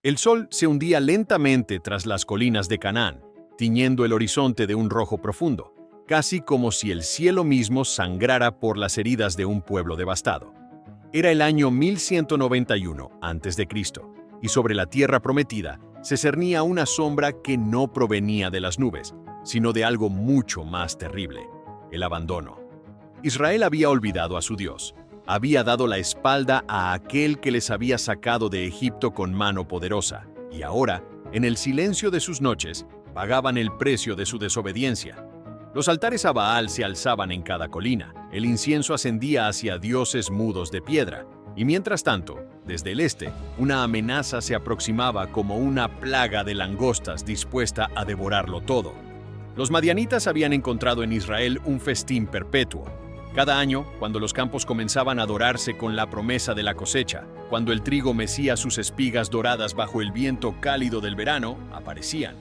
El sol se hundía lentamente tras las colinas de Canaán, tiñendo el horizonte de un rojo profundo, casi como si el cielo mismo sangrara por las heridas de un pueblo devastado. Era el año 1191 a.C., y sobre la tierra prometida se cernía una sombra que no provenía de las nubes, sino de algo mucho más terrible: el abandono. Israel había olvidado a su Dios, había dado la espalda a aquel que les había sacado de Egipto con mano poderosa, y ahora, en el silencio de sus noches, pagaban el precio de su desobediencia. Los altares a Baal se alzaban en cada colina, el incienso ascendía hacia dioses mudos de piedra, y mientras tanto, desde el este, una amenaza se aproximaba como una plaga de langostas dispuesta a devorarlo todo. Los madianitas habían encontrado en Israel un festín perpetuo. Cada año, cuando los campos comenzaban a dorarse con la promesa de la cosecha, cuando el trigo mecía sus espigas doradas bajo el viento cálido del verano, aparecían.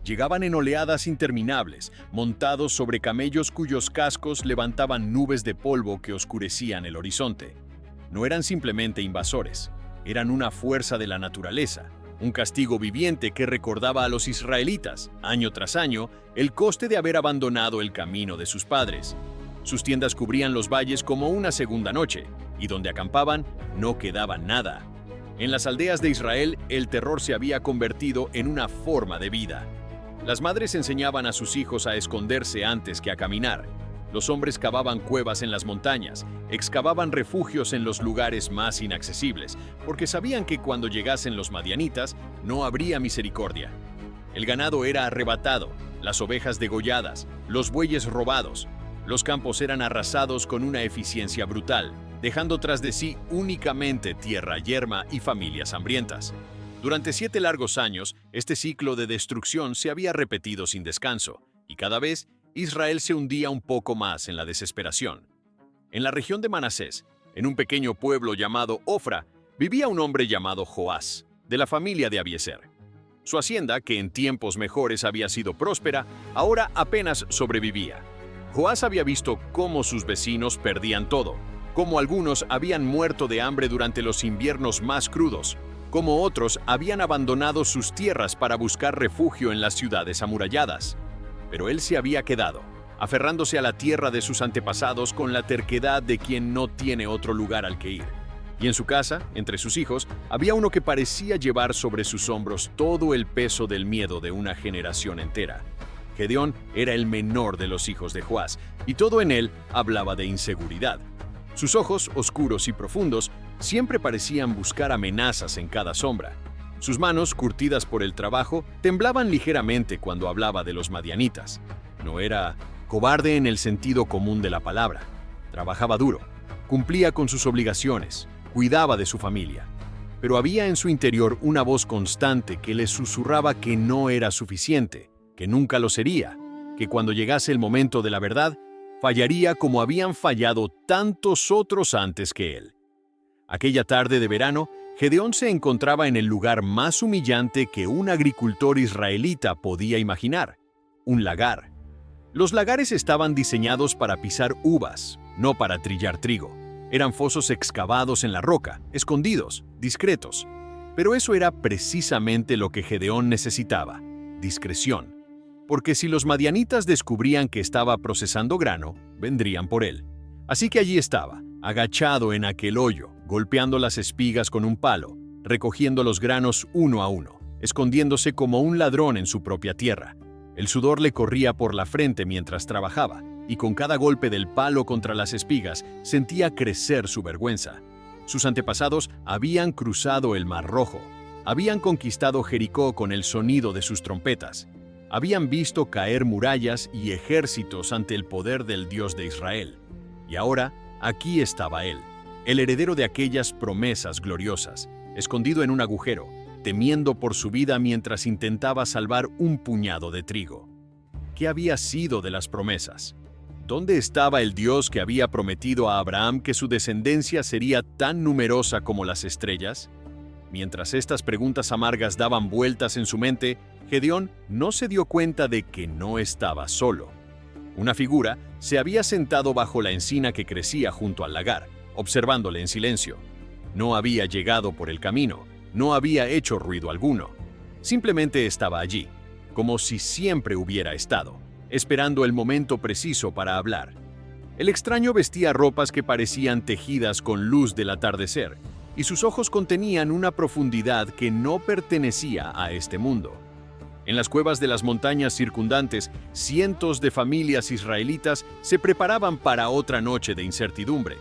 Llegaban en oleadas interminables, montados sobre camellos cuyos cascos levantaban nubes de polvo que oscurecían el horizonte. No eran simplemente invasores, eran una fuerza de la naturaleza, un castigo viviente que recordaba a los israelitas, año tras año, el coste de haber abandonado el camino de sus padres. Sus tiendas cubrían los valles como una segunda noche, y donde acampaban no quedaba nada. En las aldeas de Israel, el terror se había convertido en una forma de vida. Las madres enseñaban a sus hijos a esconderse antes que a caminar. Los hombres cavaban cuevas en las montañas, excavaban refugios en los lugares más inaccesibles, porque sabían que cuando llegasen los madianitas no habría misericordia. El ganado era arrebatado, las ovejas degolladas, los bueyes robados. Los campos eran arrasados con una eficiencia brutal, dejando tras de sí únicamente tierra yerma y familias hambrientas. Durante 7 largos años, este ciclo de destrucción se había repetido sin descanso, y cada vez Israel se hundía un poco más en la desesperación. En la región de Manasés, en un pequeño pueblo llamado Ofra, vivía un hombre llamado Joás, de la familia de Abiezer. Su hacienda, que en tiempos mejores había sido próspera, ahora apenas sobrevivía. Joás había visto cómo sus vecinos perdían todo, cómo algunos habían muerto de hambre durante los inviernos más crudos, cómo otros habían abandonado sus tierras para buscar refugio en las ciudades amuralladas. Pero él se había quedado, aferrándose a la tierra de sus antepasados con la terquedad de quien no tiene otro lugar al que ir. Y en su casa, entre sus hijos, había uno que parecía llevar sobre sus hombros todo el peso del miedo de una generación entera. Gedeón era el menor de los hijos de Joás, y todo en él hablaba de inseguridad. Sus ojos, oscuros y profundos, siempre parecían buscar amenazas en cada sombra. Sus manos, curtidas por el trabajo, temblaban ligeramente cuando hablaba de los madianitas. No era cobarde en el sentido común de la palabra. Trabajaba duro, cumplía con sus obligaciones, cuidaba de su familia. Pero había en su interior una voz constante que le susurraba que no era suficiente, que nunca lo sería, que cuando llegase el momento de la verdad, fallaría como habían fallado tantos otros antes que él. Aquella tarde de verano, Gedeón se encontraba en el lugar más humillante que un agricultor israelita podía imaginar: un lagar. Los lagares estaban diseñados para pisar uvas, no para trillar trigo. Eran fosos excavados en la roca, escondidos, discretos. Pero eso era precisamente lo que Gedeón necesitaba: discreción. Porque si los madianitas descubrían que estaba procesando grano, vendrían por él. Así que allí estaba, agachado en aquel hoyo, golpeando las espigas con un palo, recogiendo los granos uno a uno, escondiéndose como un ladrón en su propia tierra. El sudor le corría por la frente mientras trabajaba, y con cada golpe del palo contra las espigas sentía crecer su vergüenza. Sus antepasados habían cruzado el Mar Rojo, habían conquistado Jericó con el sonido de sus trompetas, habían visto caer murallas y ejércitos ante el poder del Dios de Israel. Y ahora, aquí estaba él, el heredero de aquellas promesas gloriosas, escondido en un agujero, temiendo por su vida mientras intentaba salvar un puñado de trigo. ¿Qué había sido de las promesas? ¿Dónde estaba el Dios que había prometido a Abraham que su descendencia sería tan numerosa como las estrellas? Mientras estas preguntas amargas daban vueltas en su mente, Gedeón no se dio cuenta de que no estaba solo. Una figura se había sentado bajo la encina que crecía junto al lagar, observándole en silencio. No había llegado por el camino, No había hecho ruido alguno. Simplemente estaba allí, como si siempre hubiera estado, esperando el momento preciso para hablar. El extraño vestía ropas que parecían tejidas con luz del atardecer, y sus ojos contenían una profundidad que no pertenecía a este mundo. En las cuevas de las montañas circundantes, cientos de familias israelitas se preparaban para otra noche de incertidumbre.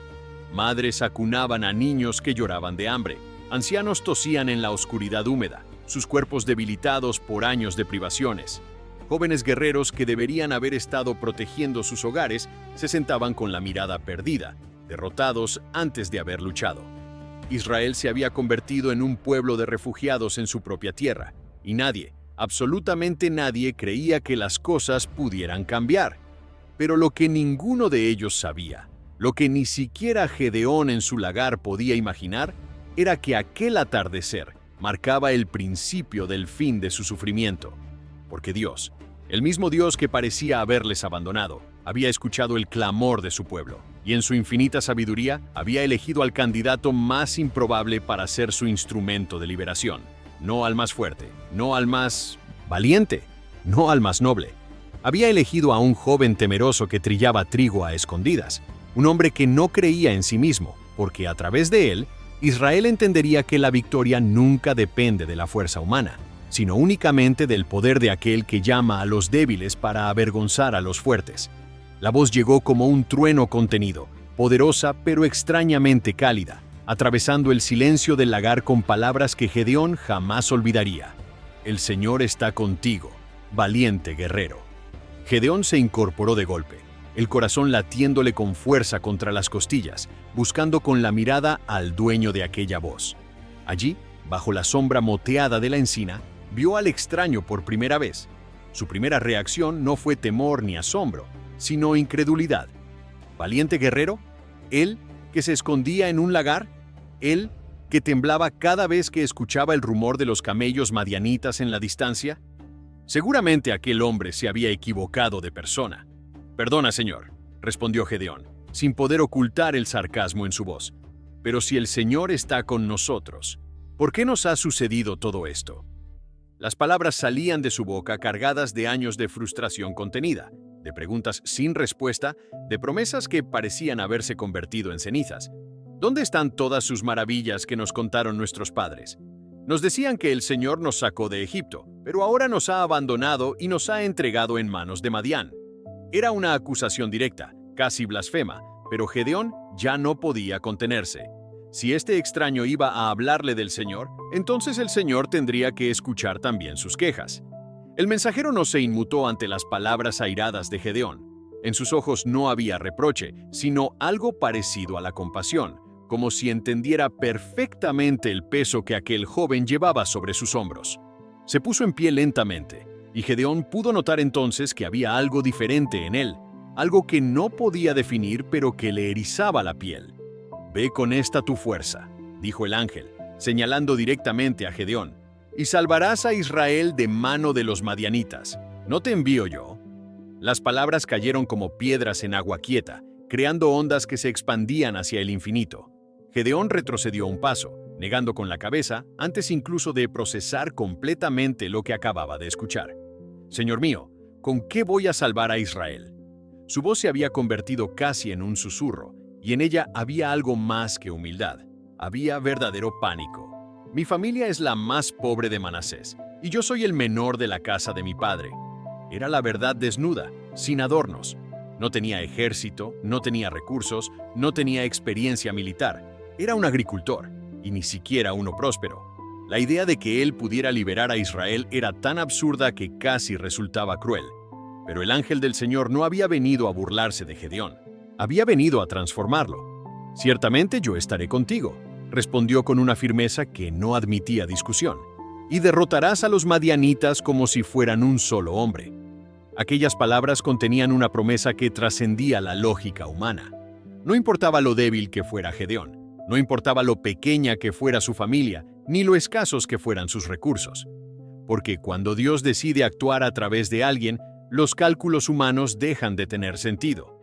Madres acunaban a niños que lloraban de hambre, ancianos tosían en la oscuridad húmeda, sus cuerpos debilitados por años de privaciones. Jóvenes guerreros que deberían haber estado protegiendo sus hogares se sentaban con la mirada perdida, derrotados antes de haber luchado. Israel se había convertido en un pueblo de refugiados en su propia tierra, y nadie, absolutamente nadie, creía que las cosas pudieran cambiar. Pero lo que ninguno de ellos sabía, lo que ni siquiera Gedeón en su lagar podía imaginar, era que aquel atardecer marcaba el principio del fin de su sufrimiento. Porque Dios, el mismo Dios que parecía haberles abandonado, había escuchado el clamor de su pueblo, y en su infinita sabiduría había elegido al candidato más improbable para ser su instrumento de liberación. No al más fuerte, no al más valiente, no al más noble. Había elegido a un joven temeroso que trillaba trigo a escondidas, un hombre que no creía en sí mismo, porque a través de él, Israel entendería que la victoria nunca depende de la fuerza humana, sino únicamente del poder de aquel que llama a los débiles para avergonzar a los fuertes. La voz llegó como un trueno contenido, poderosa pero extrañamente cálida, atravesando el silencio del lagar con palabras que Gedeón jamás olvidaría. El Señor está contigo, valiente guerrero. Gedeón se incorporó de golpe, el corazón latiéndole con fuerza contra las costillas, buscando con la mirada al dueño de aquella voz. Allí, bajo la sombra moteada de la encina, vio al extraño por primera vez. Su primera reacción no fue temor ni asombro, sino incredulidad. ¿Valiente guerrero? ¿Él que se escondía en un lagar? ¿Él que temblaba cada vez que escuchaba el rumor de los camellos madianitas en la distancia? Seguramente aquel hombre se había equivocado de persona. «Perdona, señor», respondió Gedeón, sin poder ocultar el sarcasmo en su voz. «Pero si el Señor está con nosotros, ¿por qué nos ha sucedido todo esto?» Las palabras salían de su boca cargadas de años de frustración contenida, de preguntas sin respuesta, de promesas que parecían haberse convertido en cenizas. ¿Dónde están todas sus maravillas que nos contaron nuestros padres? Nos decían que el Señor nos sacó de Egipto, pero ahora nos ha abandonado y nos ha entregado en manos de Madián. Era una acusación directa, casi blasfema, pero Gedeón ya no podía contenerse. Si este extraño iba a hablarle del Señor, entonces el Señor tendría que escuchar también sus quejas. El mensajero no se inmutó ante las palabras airadas de Gedeón. En sus ojos no había reproche, sino algo parecido a la compasión, como si entendiera perfectamente el peso que aquel joven llevaba sobre sus hombros. Se puso en pie lentamente, y Gedeón pudo notar entonces que había algo diferente en él, algo que no podía definir pero que le erizaba la piel. «Ve con esta tu fuerza», dijo el ángel, señalando directamente a Gedeón, «y salvarás a Israel de mano de los madianitas. ¿No te envío yo?» Las palabras cayeron como piedras en agua quieta, creando ondas que se expandían hacia el infinito. Gedeón retrocedió un paso, negando con la cabeza, antes incluso de procesar completamente lo que acababa de escuchar. «Señor mío, ¿con qué voy a salvar a Israel?» Su voz se había convertido casi en un susurro, y en ella había algo más que humildad. Había verdadero pánico. «Mi familia es la más pobre de Manasés, y yo soy el menor de la casa de mi padre». Era la verdad desnuda, sin adornos. No tenía ejército, no tenía recursos, no tenía experiencia militar. Era un agricultor, y ni siquiera uno próspero. La idea de que él pudiera liberar a Israel era tan absurda que casi resultaba cruel. Pero el ángel del Señor no había venido a burlarse de Gedeón. Había venido a transformarlo. «Ciertamente yo estaré contigo», respondió con una firmeza que no admitía discusión. «Y derrotarás a los madianitas como si fueran un solo hombre». Aquellas palabras contenían una promesa que trascendía la lógica humana. No importaba lo débil que fuera Gedeón, no importaba lo pequeña que fuera su familia, ni lo escasos que fueran sus recursos. Porque cuando Dios decide actuar a través de alguien, los cálculos humanos dejan de tener sentido.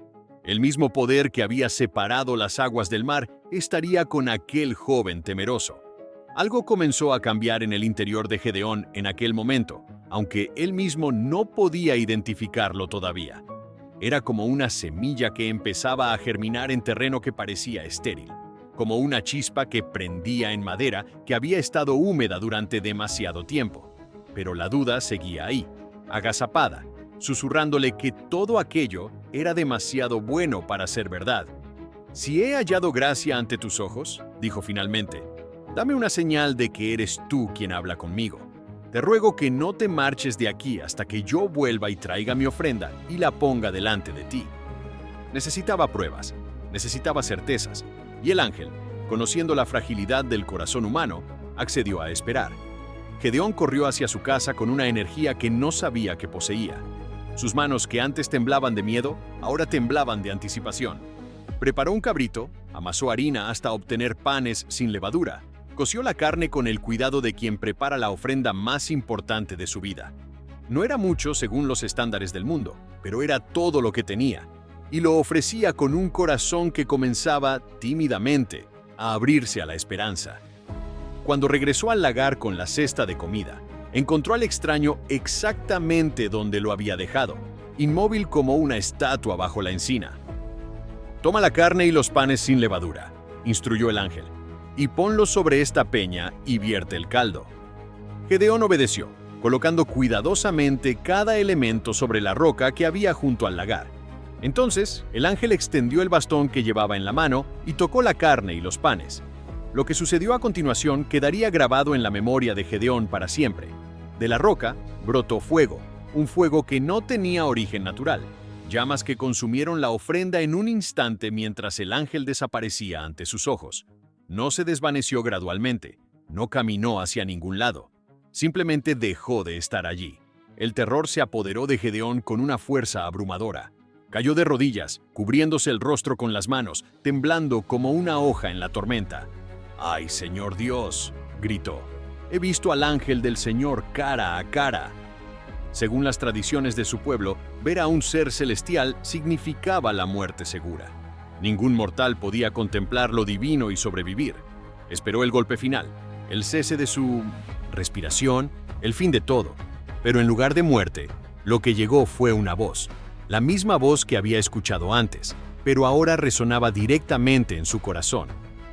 El mismo poder que había separado las aguas del mar estaría con aquel joven temeroso. Algo comenzó a cambiar en el interior de Gedeón en aquel momento, aunque él mismo no podía identificarlo todavía. Era como una semilla que empezaba a germinar en terreno que parecía estéril, como una chispa que prendía en madera que había estado húmeda durante demasiado tiempo. Pero la duda seguía ahí, agazapada, susurrándole que todo aquello era demasiado bueno para ser verdad. «Si he hallado gracia ante tus ojos», dijo finalmente, «dame una señal de que eres tú quien habla conmigo. Te ruego que no te marches de aquí hasta que yo vuelva y traiga mi ofrenda y la ponga delante de ti». Necesitaba pruebas, necesitaba certezas, y el ángel, conociendo la fragilidad del corazón humano, accedió a esperar. Gedeón corrió hacia su casa con una energía que no sabía que poseía. Sus manos, que antes temblaban de miedo, ahora temblaban de anticipación. Preparó un cabrito, amasó harina hasta obtener panes sin levadura, coció la carne con el cuidado de quien prepara la ofrenda más importante de su vida. No era mucho según los estándares del mundo, pero era todo lo que tenía, y lo ofrecía con un corazón que comenzaba, tímidamente, a abrirse a la esperanza. Cuando regresó al lagar con la cesta de comida, encontró al extraño exactamente donde lo había dejado, inmóvil como una estatua bajo la encina. «Toma la carne y los panes sin levadura», instruyó el ángel, «y ponlos sobre esta peña y vierte el caldo». Gedeón obedeció, colocando cuidadosamente cada elemento sobre la roca que había junto al lagar. Entonces, el ángel extendió el bastón que llevaba en la mano y tocó la carne y los panes. Lo que sucedió a continuación quedaría grabado en la memoria de Gedeón para siempre. De la roca brotó fuego, un fuego que no tenía origen natural, llamas que consumieron la ofrenda en un instante mientras el ángel desaparecía ante sus ojos. No se desvaneció gradualmente, no caminó hacia ningún lado, simplemente dejó de estar allí. El terror se apoderó de Gedeón con una fuerza abrumadora. Cayó de rodillas, cubriéndose el rostro con las manos, temblando como una hoja en la tormenta. «¡Ay, Señor Dios!», gritó. «He visto al ángel del Señor cara a cara». Según las tradiciones de su pueblo, ver a un ser celestial significaba la muerte segura. Ningún mortal podía contemplar lo divino y sobrevivir. Esperó el golpe final, el cese de su respiración, el fin de todo. Pero en lugar de muerte, lo que llegó fue una voz. La misma voz que había escuchado antes, pero ahora resonaba directamente en su corazón.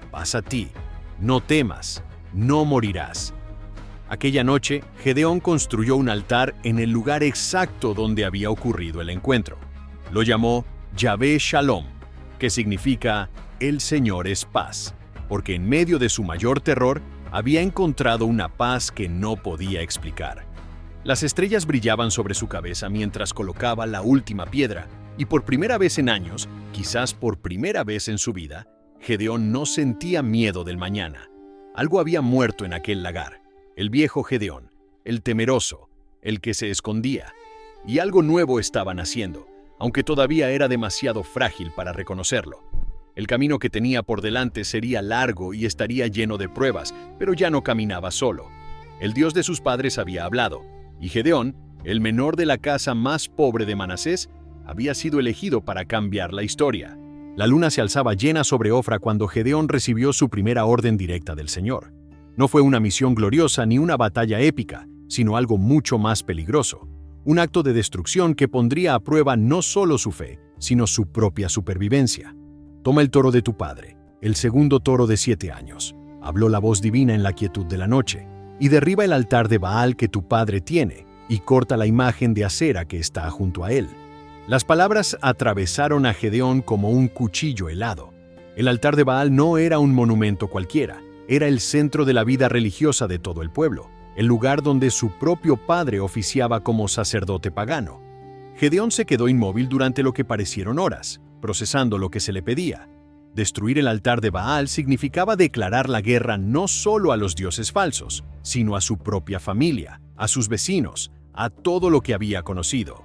«Paz a ti, no temas, no morirás». Aquella noche, Gedeón construyó un altar en el lugar exacto donde había ocurrido el encuentro. Lo llamó Yahvé Shalom, que significa «El Señor es paz», porque en medio de su mayor terror había encontrado una paz que no podía explicar. Las estrellas brillaban sobre su cabeza mientras colocaba la última piedra, y por primera vez en años, quizás por primera vez en su vida, Gedeón no sentía miedo del mañana. Algo había muerto en aquel lagar. El viejo Gedeón, el temeroso, el que se escondía. Y algo nuevo estaba naciendo, aunque todavía era demasiado frágil para reconocerlo. El camino que tenía por delante sería largo y estaría lleno de pruebas, pero ya no caminaba solo. El Dios de sus padres había hablado, y Gedeón, el menor de la casa más pobre de Manasés, había sido elegido para cambiar la historia. La luna se alzaba llena sobre Ofra cuando Gedeón recibió su primera orden directa del Señor. No fue una misión gloriosa ni una batalla épica, sino algo mucho más peligroso. Un acto de destrucción que pondría a prueba no solo su fe, sino su propia supervivencia. «Toma el toro de tu padre, el segundo toro de 7 años», habló la voz divina en la quietud de la noche, «y derriba el altar de Baal que tu padre tiene, y corta la imagen de acera que está junto a él». Las palabras atravesaron a Gedeón como un cuchillo helado. El altar de Baal no era un monumento cualquiera. Era el centro de la vida religiosa de todo el pueblo, el lugar donde su propio padre oficiaba como sacerdote pagano. Gedeón se quedó inmóvil durante lo que parecieron horas, procesando lo que se le pedía. Destruir el altar de Baal significaba declarar la guerra no solo a los dioses falsos, sino a su propia familia, a sus vecinos, a todo lo que había conocido.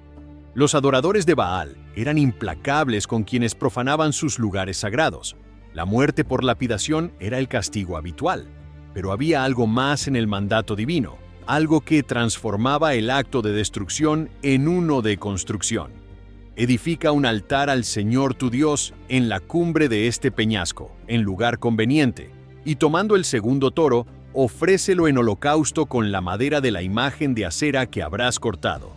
Los adoradores de Baal eran implacables con quienes profanaban sus lugares sagrados. La muerte por lapidación era el castigo habitual, pero había algo más en el mandato divino, algo que transformaba el acto de destrucción en uno de construcción. Edifica un altar al Señor tu Dios en la cumbre de este peñasco, en lugar conveniente, y tomando el segundo toro, ofrécelo en holocausto con la madera de la imagen de acera que habrás cortado.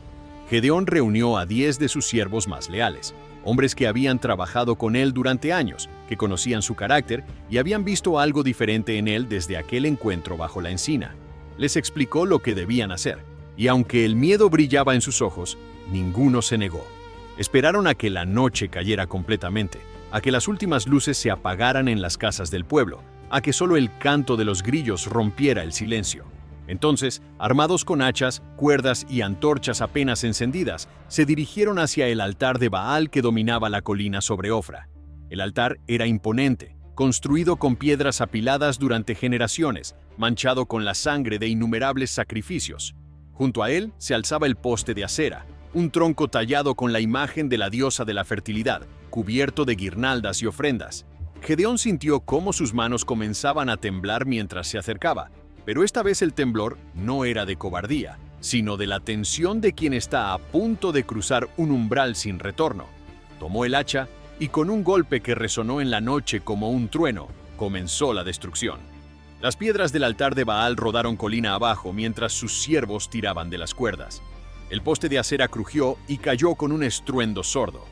Gedeón reunió a 10 de sus siervos más leales, hombres que habían trabajado con él durante años, que conocían su carácter y habían visto algo diferente en él desde aquel encuentro bajo la encina. Les explicó lo que debían hacer, y aunque el miedo brillaba en sus ojos, ninguno se negó. Esperaron a que la noche cayera completamente, a que las últimas luces se apagaran en las casas del pueblo, a que solo el canto de los grillos rompiera el silencio. Entonces, armados con hachas, cuerdas y antorchas apenas encendidas, se dirigieron hacia el altar de Baal que dominaba la colina sobre Ofra. El altar era imponente, construido con piedras apiladas durante generaciones, manchado con la sangre de innumerables sacrificios. Junto a él se alzaba el poste de acera, un tronco tallado con la imagen de la diosa de la fertilidad, cubierto de guirnaldas y ofrendas. Gedeón sintió cómo sus manos comenzaban a temblar mientras se acercaba, pero esta vez el temblor no era de cobardía, sino de la tensión de quien está a punto de cruzar un umbral sin retorno. Tomó el hacha y con un golpe que resonó en la noche como un trueno, comenzó la destrucción. Las piedras del altar de Baal rodaron colina abajo mientras sus siervos tiraban de las cuerdas. El poste de acera crujió y cayó con un estruendo sordo.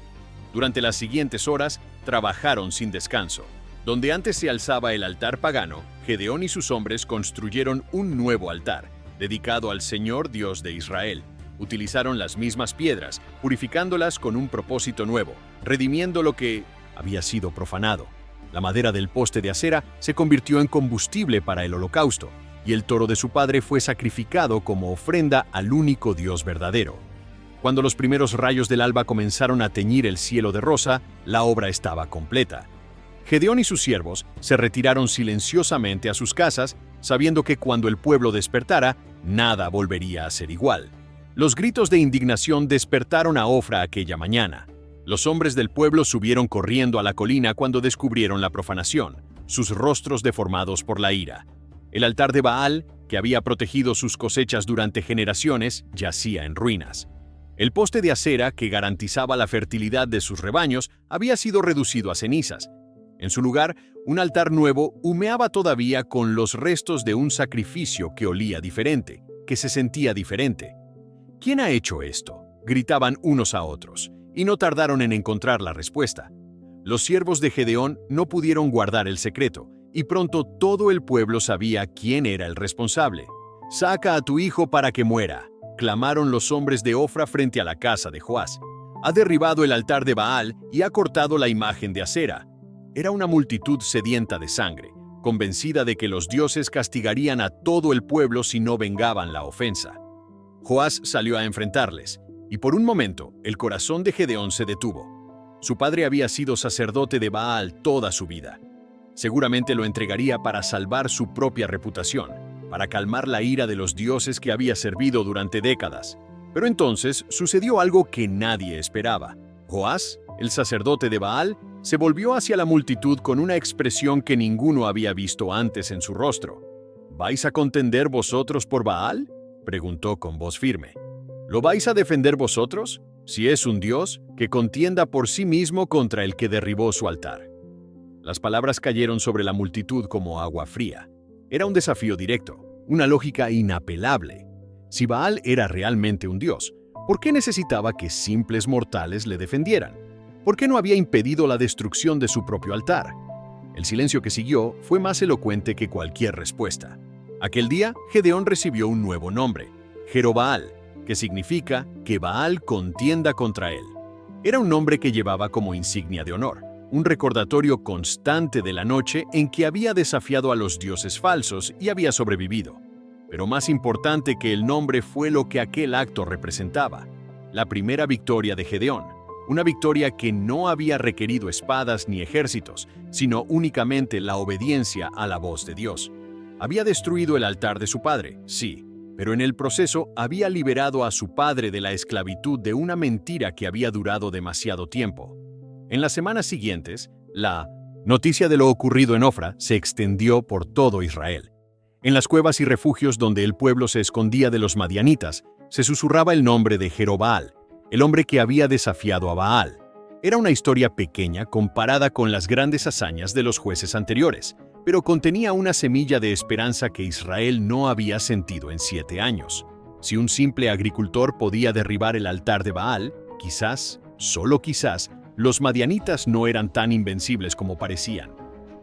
Durante las siguientes horas, trabajaron sin descanso. Donde antes se alzaba el altar pagano, Gedeón y sus hombres construyeron un nuevo altar, dedicado al Señor Dios de Israel. Utilizaron las mismas piedras, purificándolas con un propósito nuevo, redimiendo lo que había sido profanado. La madera del poste de acera se convirtió en combustible para el holocausto, y el toro de su padre fue sacrificado como ofrenda al único Dios verdadero. Cuando los primeros rayos del alba comenzaron a teñir el cielo de rosa, la obra estaba completa. Gedeón y sus siervos se retiraron silenciosamente a sus casas, sabiendo que cuando el pueblo despertara, nada volvería a ser igual. Los gritos de indignación despertaron a Ofra aquella mañana. Los hombres del pueblo subieron corriendo a la colina cuando descubrieron la profanación, sus rostros deformados por la ira. El altar de Baal, que había protegido sus cosechas durante generaciones, yacía en ruinas. El poste de acera, que garantizaba la fertilidad de sus rebaños, había sido reducido a cenizas. En su lugar, un altar nuevo humeaba todavía con los restos de un sacrificio que olía diferente, que se sentía diferente. ¿Quién ha hecho esto?, gritaban unos a otros, y no tardaron en encontrar la respuesta. Los siervos de Gedeón no pudieron guardar el secreto, y pronto todo el pueblo sabía quién era el responsable. «Saca a tu hijo para que muera», clamaron los hombres de Ofra frente a la casa de Joás. «Ha derribado el altar de Baal y ha cortado la imagen de acera». Era una multitud sedienta de sangre, convencida de que los dioses castigarían a todo el pueblo si no vengaban la ofensa. Joás salió a enfrentarles, y por un momento el corazón de Gedeón se detuvo. Su padre había sido sacerdote de Baal toda su vida. Seguramente lo entregaría para salvar su propia reputación, para calmar la ira de los dioses que había servido durante décadas. Pero entonces sucedió algo que nadie esperaba. Joás, el sacerdote de Baal, se volvió hacia la multitud con una expresión que ninguno había visto antes en su rostro. «¿Vais a contender vosotros por Baal?», preguntó con voz firme. «¿Lo vais a defender vosotros? Si es un dios, que contienda por sí mismo contra el que derribó su altar». Las palabras cayeron sobre la multitud como agua fría. Era un desafío directo, una lógica inapelable. Si Baal era realmente un dios, ¿por qué necesitaba que simples mortales le defendieran? ¿Por qué no había impedido la destrucción de su propio altar? El silencio que siguió fue más elocuente que cualquier respuesta. Aquel día, Gedeón recibió un nuevo nombre, Jerobaal, que significa que Baal contienda contra él. Era un nombre que llevaba como insignia de honor, un recordatorio constante de la noche en que había desafiado a los dioses falsos y había sobrevivido. Pero más importante que el nombre fue lo que aquel acto representaba, la primera victoria de Gedeón. Una victoria que no había requerido espadas ni ejércitos, sino únicamente la obediencia a la voz de Dios. Había destruido el altar de su padre, sí, pero en el proceso había liberado a su padre de la esclavitud de una mentira que había durado demasiado tiempo. En las semanas siguientes, la noticia de lo ocurrido en Ofra se extendió por todo Israel. En las cuevas y refugios donde el pueblo se escondía de los madianitas, se susurraba el nombre de Jerobaal, el hombre que había desafiado a Baal. Era una historia pequeña comparada con las grandes hazañas de los jueces anteriores, pero contenía una semilla de esperanza que Israel no había sentido en 7 años. Si un simple agricultor podía derribar el altar de Baal, quizás, solo quizás, los madianitas no eran tan invencibles como parecían.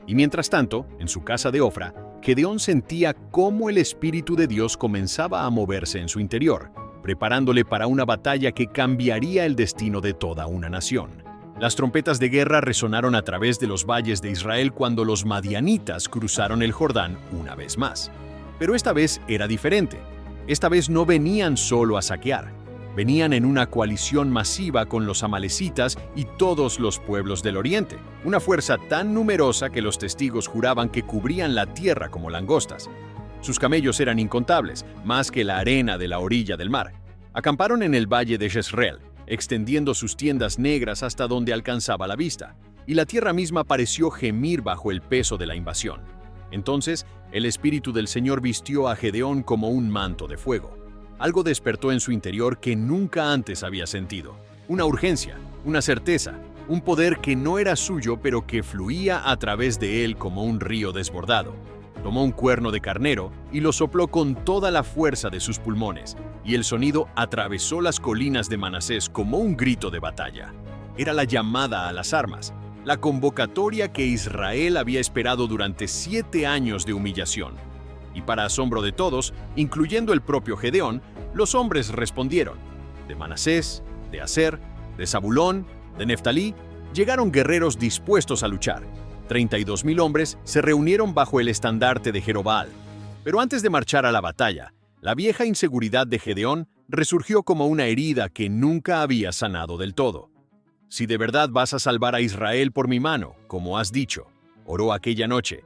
Y mientras tanto, en su casa de Ofra, Gedeón sentía cómo el Espíritu de Dios comenzaba a moverse en su interior, preparándole para una batalla que cambiaría el destino de toda una nación. Las trompetas de guerra resonaron a través de los valles de Israel cuando los madianitas cruzaron el Jordán una vez más. Pero esta vez era diferente. Esta vez no venían solo a saquear. Venían en una coalición masiva con los amalecitas y todos los pueblos del oriente. Una fuerza tan numerosa que los testigos juraban que cubrían la tierra como langostas. Sus camellos eran incontables, más que la arena de la orilla del mar. Acamparon en el valle de Jezreel, extendiendo sus tiendas negras hasta donde alcanzaba la vista, y la tierra misma pareció gemir bajo el peso de la invasión. Entonces, el Espíritu del Señor vistió a Gedeón como un manto de fuego. Algo despertó en su interior que nunca antes había sentido. Una urgencia, una certeza, un poder que no era suyo pero que fluía a través de él como un río desbordado. Tomó un cuerno de carnero y lo sopló con toda la fuerza de sus pulmones, y el sonido atravesó las colinas de Manasés como un grito de batalla. Era la llamada a las armas, la convocatoria que Israel había esperado durante 7 años de humillación. Y para asombro de todos, incluyendo el propio Gedeón, los hombres respondieron. De Manasés, de Aser, de Zabulón, de Neftalí, llegaron guerreros dispuestos a luchar. 32,000 hombres se reunieron bajo el estandarte de Jerobbaal. Pero antes de marchar a la batalla, la vieja inseguridad de Gedeón resurgió como una herida que nunca había sanado del todo. Si de verdad vas a salvar a Israel por mi mano, como has dicho, oró aquella noche,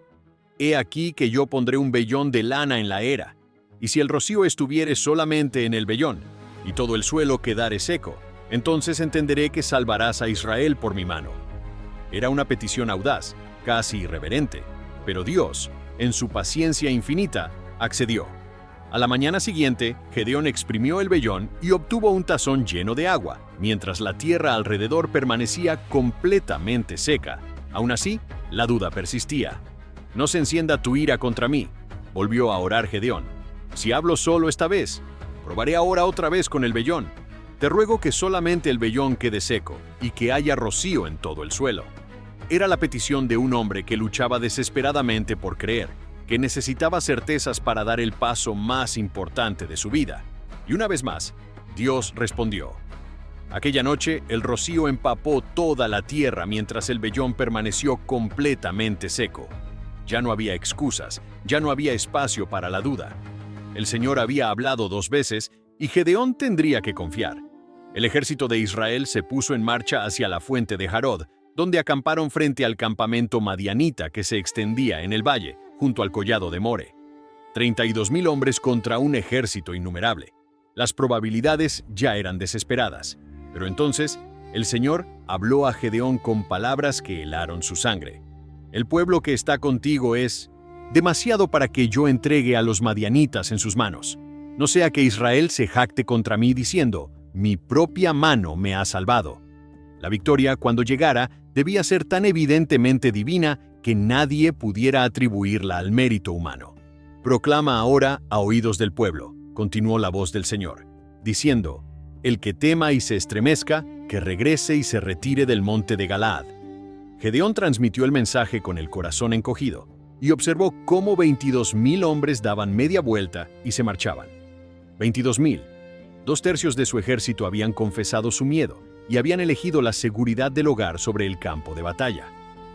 he aquí que yo pondré un vellón de lana en la era, y si el rocío estuviere solamente en el vellón, y todo el suelo quedare seco, entonces entenderé que salvarás a Israel por mi mano. Era una petición audaz, casi irreverente, pero Dios, en su paciencia infinita, accedió. A la mañana siguiente, Gedeón exprimió el vellón y obtuvo un tazón lleno de agua, mientras la tierra alrededor permanecía completamente seca. Aún así, la duda persistía. «No se encienda tu ira contra mí», volvió a orar Gedeón. «Si hablo solo esta vez, probaré ahora otra vez con el vellón. Te ruego que solamente el vellón quede seco y que haya rocío en todo el suelo». Era la petición de un hombre que luchaba desesperadamente por creer, que necesitaba certezas para dar el paso más importante de su vida. Y una vez más, Dios respondió. Aquella noche, el rocío empapó toda la tierra mientras el vellón permaneció completamente seco. Ya no había excusas, ya no había espacio para la duda. El Señor había hablado 2 veces y Gedeón tendría que confiar. El ejército de Israel se puso en marcha hacia la fuente de Jarod, donde acamparon frente al campamento madianita que se extendía en el valle, junto al collado de More. 32,000 hombres contra un ejército innumerable. Las probabilidades ya eran desesperadas, pero entonces el Señor habló a Gedeón con palabras que helaron su sangre. «El pueblo que está contigo es demasiado para que yo entregue a los madianitas en sus manos. No sea que Israel se jacte contra mí diciendo, mi propia mano me ha salvado». La victoria, cuando llegara, debía ser tan evidentemente divina que nadie pudiera atribuirla al mérito humano. «Proclama ahora a oídos del pueblo», continuó la voz del Señor, diciendo, «el que tema y se estremezca, que regrese y se retire del monte de Galaad». Gedeón transmitió el mensaje con el corazón encogido y observó cómo 22,000 hombres daban media vuelta y se marchaban. 22,000. 2/3 de su ejército habían confesado su miedo y habían elegido la seguridad del hogar sobre el campo de batalla.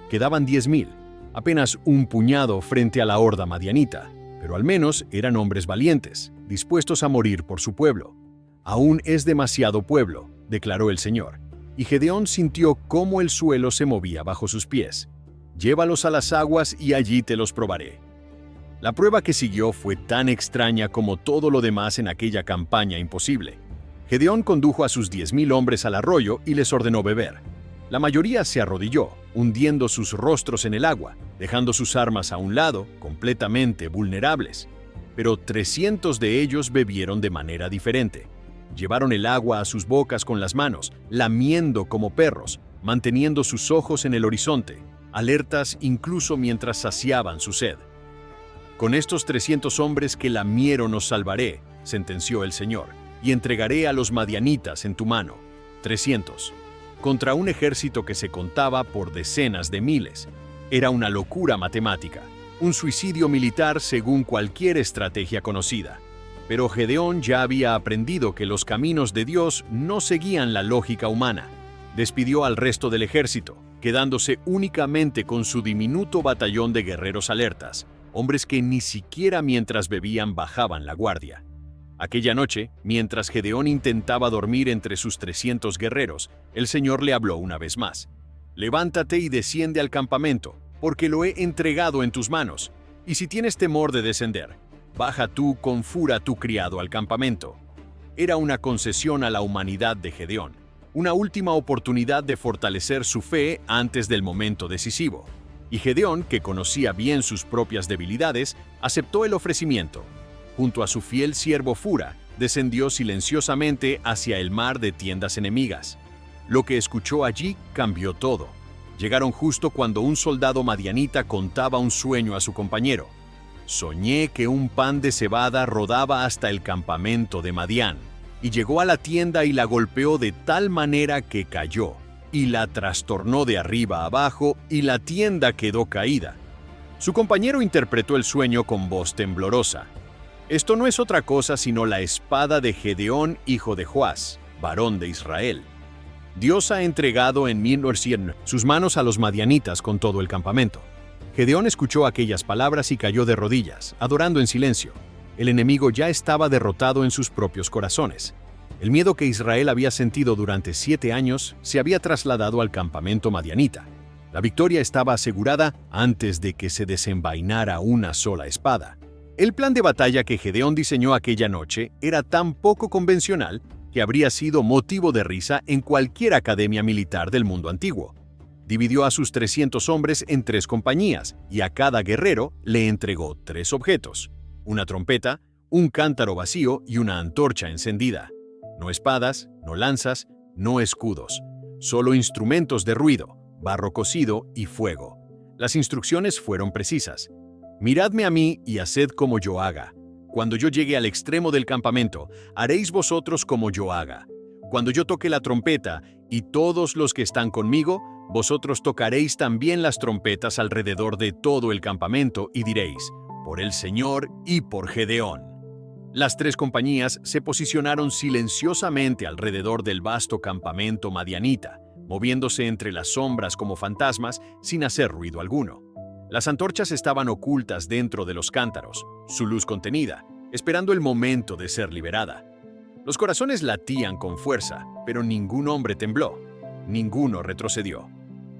Quedaban 10,000, apenas un puñado frente a la horda madianita, pero al menos eran hombres valientes, dispuestos a morir por su pueblo. «Aún es demasiado pueblo», declaró el Señor, y Gedeón sintió cómo el suelo se movía bajo sus pies. «Llévalos a las aguas y allí te los probaré». La prueba que siguió fue tan extraña como todo lo demás en aquella campaña imposible. Gedeón condujo a sus 10,000 hombres al arroyo y les ordenó beber. La mayoría se arrodilló, hundiendo sus rostros en el agua, dejando sus armas a un lado, completamente vulnerables. Pero 300 de ellos bebieron de manera diferente. Llevaron el agua a sus bocas con las manos, lamiendo como perros, manteniendo sus ojos en el horizonte, alertas incluso mientras saciaban su sed. Con estos 300 hombres que lamieron os salvaré, sentenció el Señor, y entregaré a los madianitas en tu mano. 300. Contra un ejército que se contaba por decenas de miles. Era una locura matemática, un suicidio militar según cualquier estrategia conocida. Pero Gedeón ya había aprendido que los caminos de Dios no seguían la lógica humana. Despidió al resto del ejército, quedándose únicamente con su diminuto batallón de guerreros alertas, hombres que ni siquiera mientras bebían bajaban la guardia. Aquella noche, mientras Gedeón intentaba dormir entre sus 300 guerreros, el Señor le habló una vez más. «Levántate y desciende al campamento, porque lo he entregado en tus manos. Y si tienes temor de descender, baja tú con fura tu criado al campamento». Era una concesión a la humanidad de Gedeón, una última oportunidad de fortalecer su fe antes del momento decisivo. Y Gedeón, que conocía bien sus propias debilidades, aceptó el ofrecimiento. Junto a su fiel siervo Fura, descendió silenciosamente hacia el mar de tiendas enemigas. Lo que escuchó allí cambió todo. Llegaron justo cuando un soldado madianita contaba un sueño a su compañero. «Soñé que un pan de cebada rodaba hasta el campamento de Madián, y llegó a la tienda y la golpeó de tal manera que cayó, y la trastornó de arriba a abajo, y la tienda quedó caída». Su compañero interpretó el sueño con voz temblorosa. «Esto no es otra cosa sino la espada de Gedeón, hijo de Joás, varón de Israel. Dios ha entregado en sus manos a los madianitas con todo el campamento». Gedeón escuchó aquellas palabras y cayó de rodillas, adorando en silencio. El enemigo ya estaba derrotado en sus propios corazones. El miedo que Israel había sentido durante 7 años se había trasladado al campamento madianita. La victoria estaba asegurada antes de que se desenvainara una sola espada. El plan de batalla que Gedeón diseñó aquella noche era tan poco convencional que habría sido motivo de risa en cualquier academia militar del mundo antiguo. Dividió a sus 300 hombres en 3 compañías y a cada guerrero le entregó 3 objetos: una trompeta, un cántaro vacío y una antorcha encendida. No espadas, no lanzas, no escudos, solo instrumentos de ruido, barro cocido y fuego. Las instrucciones fueron precisas. «Miradme a mí y haced como yo haga. Cuando yo llegue al extremo del campamento, haréis vosotros como yo haga. Cuando yo toque la trompeta, y todos los que están conmigo, vosotros tocaréis también las trompetas alrededor de todo el campamento y diréis: por el Señor y por Gedeón». Las 3 compañías se posicionaron silenciosamente alrededor del vasto campamento madianita, moviéndose entre las sombras como fantasmas sin hacer ruido alguno. Las antorchas estaban ocultas dentro de los cántaros, su luz contenida, esperando el momento de ser liberada. Los corazones latían con fuerza, pero ningún hombre tembló, ninguno retrocedió.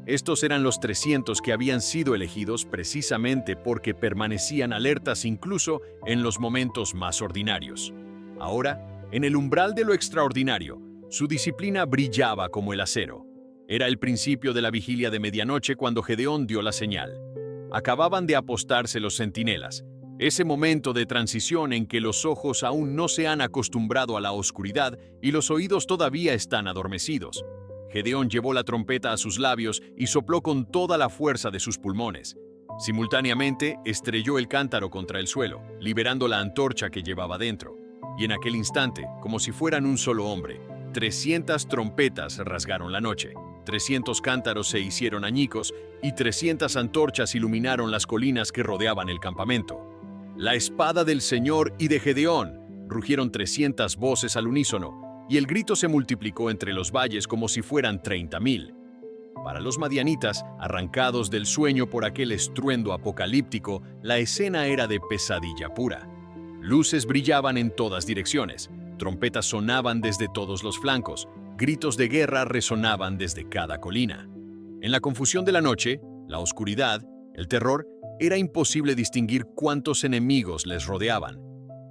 Estos eran los 300 que habían sido elegidos precisamente porque permanecían alertas incluso en los momentos más ordinarios. Ahora, en el umbral de lo extraordinario, su disciplina brillaba como el acero. Era el principio de la vigilia de medianoche cuando Gedeón dio la señal. Acababan de apostarse los centinelas, ese momento de transición en que los ojos aún no se han acostumbrado a la oscuridad y los oídos todavía están adormecidos. Gedeón llevó la trompeta a sus labios y sopló con toda la fuerza de sus pulmones. Simultáneamente, estrelló el cántaro contra el suelo, liberando la antorcha que llevaba dentro. Y en aquel instante, como si fueran un solo hombre, 300 trompetas rasgaron la noche. 300 cántaros se hicieron añicos y 300 antorchas iluminaron las colinas que rodeaban el campamento. «La espada del Señor y de Gedeón», rugieron 300 voces al unísono, y el grito se multiplicó entre los valles como si fueran 30,000. Para los madianitas, arrancados del sueño por aquel estruendo apocalíptico, la escena era de pesadilla pura. Luces brillaban en todas direcciones, trompetas sonaban desde todos los flancos, gritos de guerra resonaban desde cada colina. En la confusión de la noche, la oscuridad, el terror, era imposible distinguir cuántos enemigos les rodeaban.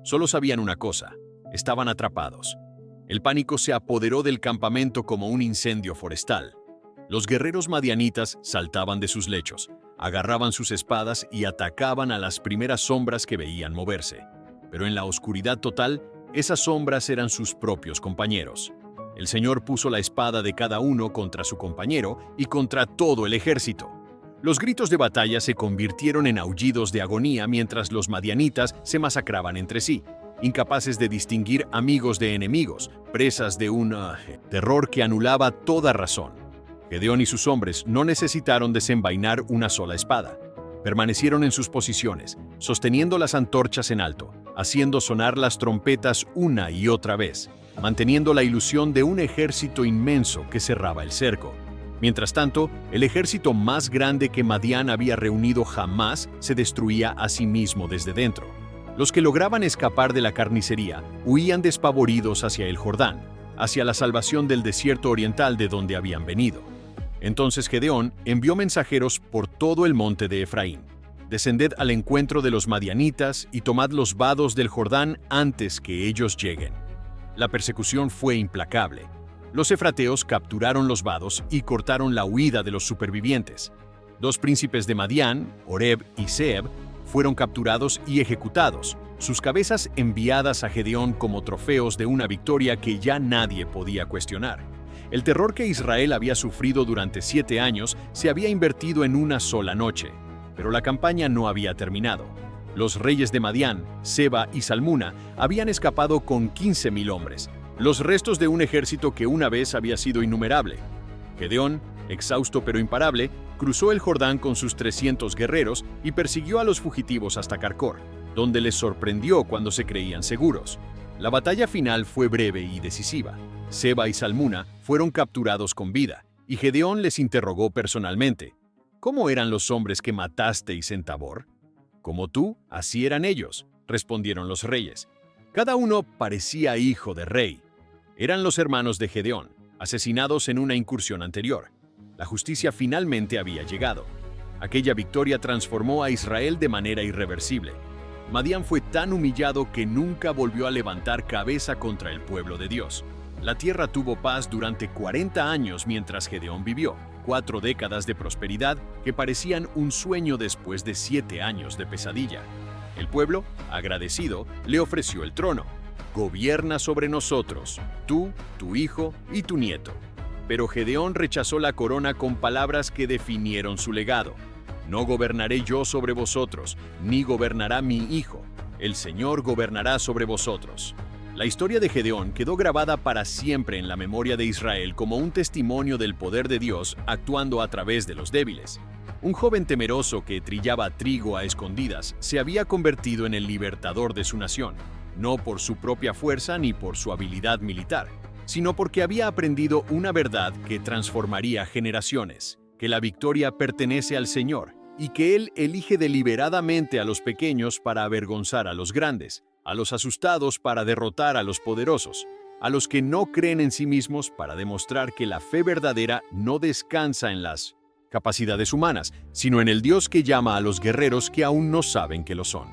Solo sabían una cosa: estaban atrapados. El pánico se apoderó del campamento como un incendio forestal. Los guerreros madianitas saltaban de sus lechos, agarraban sus espadas y atacaban a las primeras sombras que veían moverse. Pero en la oscuridad total, esas sombras eran sus propios compañeros. El Señor puso la espada de cada uno contra su compañero y contra todo el ejército. Los gritos de batalla se convirtieron en aullidos de agonía mientras los madianitas se masacraban entre sí, incapaces de distinguir amigos de enemigos, presas de un terror que anulaba toda razón. Gedeón y sus hombres no necesitaron desenvainar una sola espada. Permanecieron en sus posiciones, sosteniendo las antorchas en alto, haciendo sonar las trompetas una y otra vez, manteniendo la ilusión de un ejército inmenso que cerraba el cerco. Mientras tanto, el ejército más grande que Madián había reunido jamás se destruía a sí mismo desde dentro. Los que lograban escapar de la carnicería huían despavoridos hacia el Jordán, hacia la salvación del desierto oriental de donde habían venido. Entonces Gedeón envió mensajeros por todo el monte de Efraín. Descended al encuentro de los madianitas y tomad los vados del Jordán antes que ellos lleguen. La persecución fue implacable. Los efrateos capturaron los vados y cortaron la huida de los supervivientes. 2 príncipes de Madián, Oreb y Zeeb, fueron capturados y ejecutados, sus cabezas enviadas a Gedeón como trofeos de una victoria que ya nadie podía cuestionar. El terror que Israel había sufrido durante 7 años se había invertido en una sola noche, pero la campaña no había terminado. Los reyes de Madián, Seba y Salmuna habían escapado con 15,000 hombres, los restos de un ejército que una vez había sido innumerable. Gedeón, exhausto pero imparable, cruzó el Jordán con sus 300 guerreros y persiguió a los fugitivos hasta Carcor, donde les sorprendió cuando se creían seguros. La batalla final fue breve y decisiva. Seba y Salmuna fueron capturados con vida, y Gedeón les interrogó personalmente. ¿Cómo eran los hombres que matasteis en Tabor? Como tú, así eran ellos, respondieron los reyes. Cada uno parecía hijo de rey. Eran los hermanos de Gedeón, asesinados en una incursión anterior. La justicia finalmente había llegado. Aquella victoria transformó a Israel de manera irreversible. Madián fue tan humillado que nunca volvió a levantar cabeza contra el pueblo de Dios. La tierra tuvo paz durante 40 años mientras Gedeón vivió, 4 décadas de prosperidad que parecían un sueño después de 7 años de pesadilla. El pueblo, agradecido, le ofreció el trono. Gobierna sobre nosotros, tú, tu hijo y tu nieto. Pero Gedeón rechazó la corona con palabras que definieron su legado. No gobernaré yo sobre vosotros, ni gobernará mi hijo. El Señor gobernará sobre vosotros. La historia de Gedeón quedó grabada para siempre en la memoria de Israel como un testimonio del poder de Dios actuando a través de los débiles. Un joven temeroso que trillaba trigo a escondidas se había convertido en el libertador de su nación, no por su propia fuerza ni por su habilidad militar, sino porque había aprendido una verdad que transformaría generaciones, que la victoria pertenece al Señor y que Él elige deliberadamente a los pequeños para avergonzar a los grandes, a los asustados para derrotar a los poderosos, a los que no creen en sí mismos para demostrar que la fe verdadera no descansa en las capacidades humanas, sino en el Dios que llama a los guerreros que aún no saben que lo son.